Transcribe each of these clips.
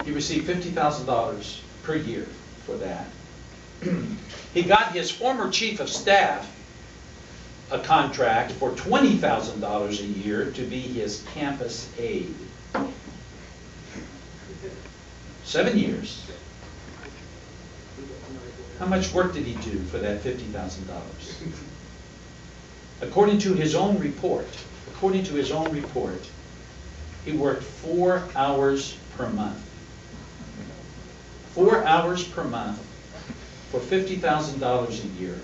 He received $50,000 per year for that. He got his former chief of staff a contract for $20,000 a year to be his campus aide. 7 years. How much work did he do for that $50,000? According to his own report, he worked 4 hours per month. 4 hours per month for $50,000 a year.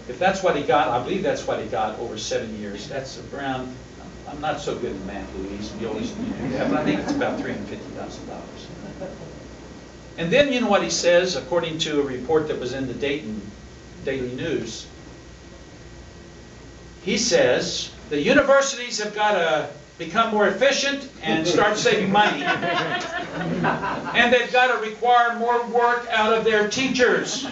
If that's what he got, I believe that's what he got over 7 years. That's around, I'm not so good in math, Louise, you always do that, but I think it's about $350,000. And then you know what he says, according to a report that was in the Dayton Daily News. He says, the universities have got to become more efficient and start saving money. And they've got to require more work out of their teachers.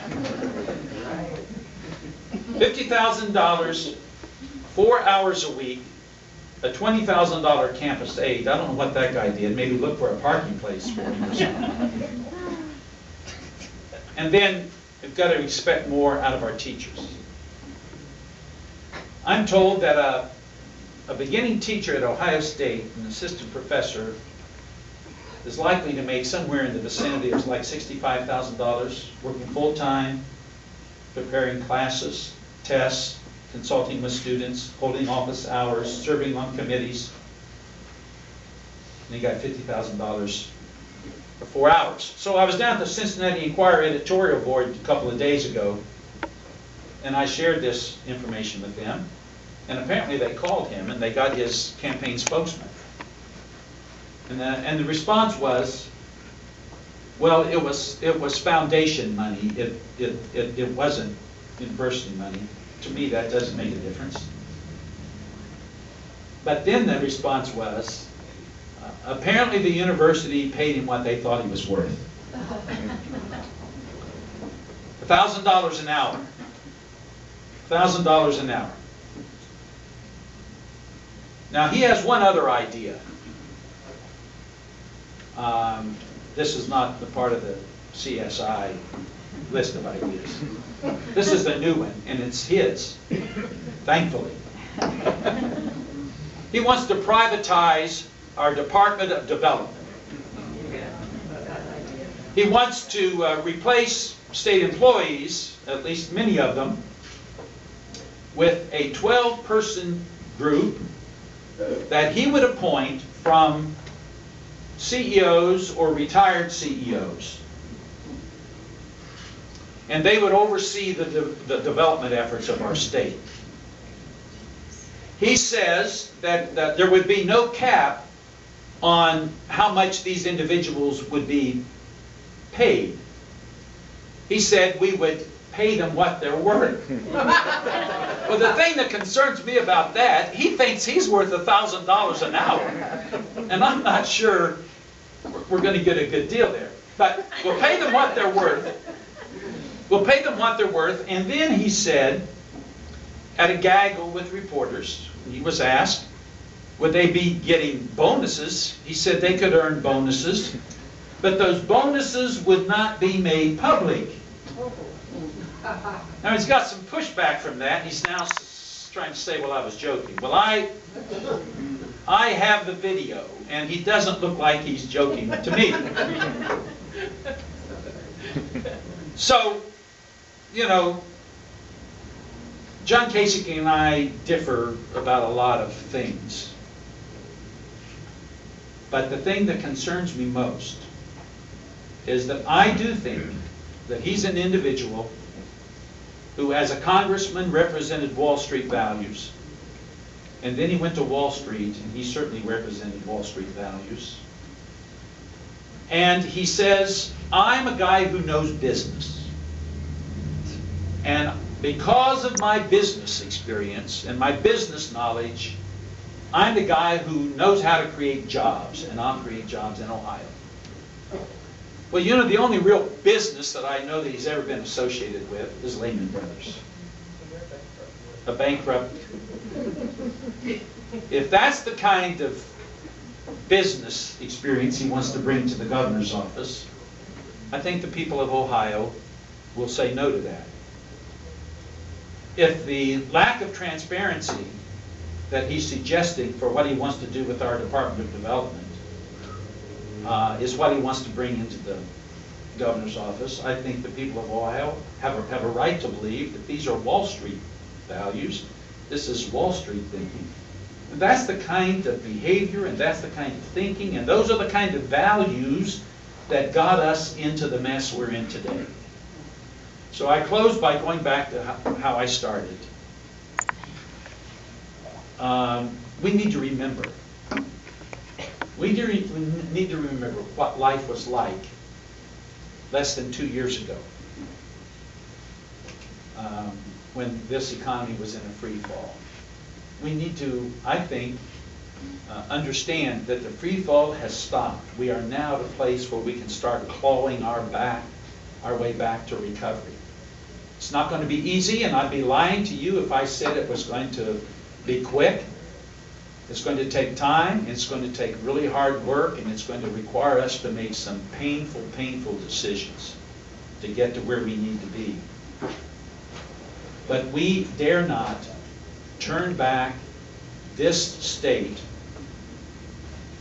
$50,000, 4 hours a week, a $20,000 campus aide. I don't know what that guy did. Maybe look for a parking place for him or something. And then we've got to expect more out of our teachers. I'm told that a beginning teacher at Ohio State, an assistant professor, is likely to make somewhere in the vicinity of like $65,000, working full-time, preparing classes, tests, consulting with students, holding office hours, serving on committees. And he got $50,000 for 4 hours. So I was down at the Cincinnati Enquirer editorial board a couple of days ago, and I shared this information with them. And apparently they called him and they got his campaign spokesman. And the response was, well, it was foundation money. It wasn't university money. To me, that doesn't make a difference. But then the response was, apparently the university paid him what they thought he was worth. $1,000 an hour. $1,000 an hour. Now he has one other idea. This is not the part of the CSI list of ideas. This is the new one, and it's his, thankfully. He wants to privatize our Department of Development. He wants to replace state employees, at least many of them, with a 12-person group that he would appoint from CEOs or retired CEOs. And they would oversee the development efforts of our state. He says that there would be no cap on how much these individuals would be paid. He said we would pay them what they're worth. Well, the thing that concerns me about that, he thinks he's worth $1,000 an hour. And I'm not sure we're going to get a good deal there. But we'll pay them what they're worth. We'll pay them what they're worth. And then he said, at a gaggle with reporters, he was asked, would they be getting bonuses? He said they could earn bonuses, but those bonuses would not be made public. Now he's got some pushback from that. He's now trying to say, well, I was joking. Well, I have the video, and he doesn't look like he's joking to me. So, you know, John Kasich and I differ about a lot of things. But the thing that concerns me most is that I do think that he's an individual who, as a congressman, represented Wall Street values. And then he went to Wall Street, and he certainly represented Wall Street values. And he says, I'm a guy who knows business. And because of my business experience and my business knowledge, I'm the guy who knows how to create jobs, and I'll create jobs in Ohio. Well, you know, the only real business that I know that he's ever been associated with is Lehman Brothers. A bankrupt. If that's the kind of business experience he wants to bring to the governor's office, I think the people of Ohio will say no to that. If the lack of transparency that he's suggesting for what he wants to do with our Department of Development is what he wants to bring into the governor's office, I think the people of Ohio have a right to believe that these are Wall Street values. This is Wall Street thinking. And that's the kind of behavior, and that's the kind of thinking, and those are the kind of values that got us into the mess we're in today. So I close by going back to how I started. We need to remember. We need to remember what life was like less than 2 years ago, when this economy was in a free fall. We need to, I think, understand that the free fall has stopped. We are now at a place where we can start clawing our way back to recovery. It's not going to be easy, and I'd be lying to you if I said it was going to be quick. It's going to take time, it's going to take really hard work, and it's going to require us to make some painful, painful decisions to get to where we need to be. But we dare not turn back this state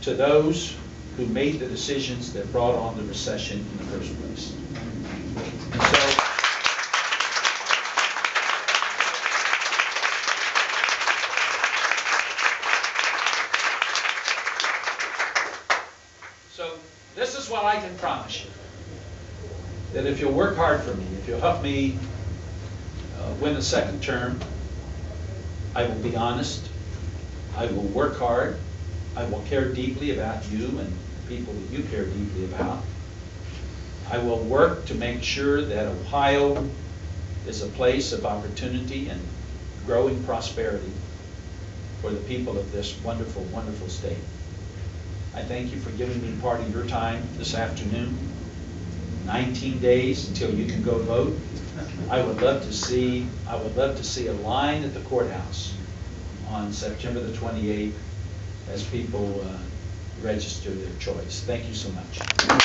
to those who made the decisions that brought on the recession in the first place. And so this is what I can promise you, that if you'll work hard for me, if you'll help me win a second term, I will be honest, I will work hard, I will care deeply about you and the people that you care deeply about. I will work to make sure that Ohio is a place of opportunity and growing prosperity for the people of this wonderful, wonderful state. I thank you for giving me part of your time this afternoon. 19 days until you can go vote. I would love to see a line at the courthouse on September the 28th as people register their choice. Thank you so much.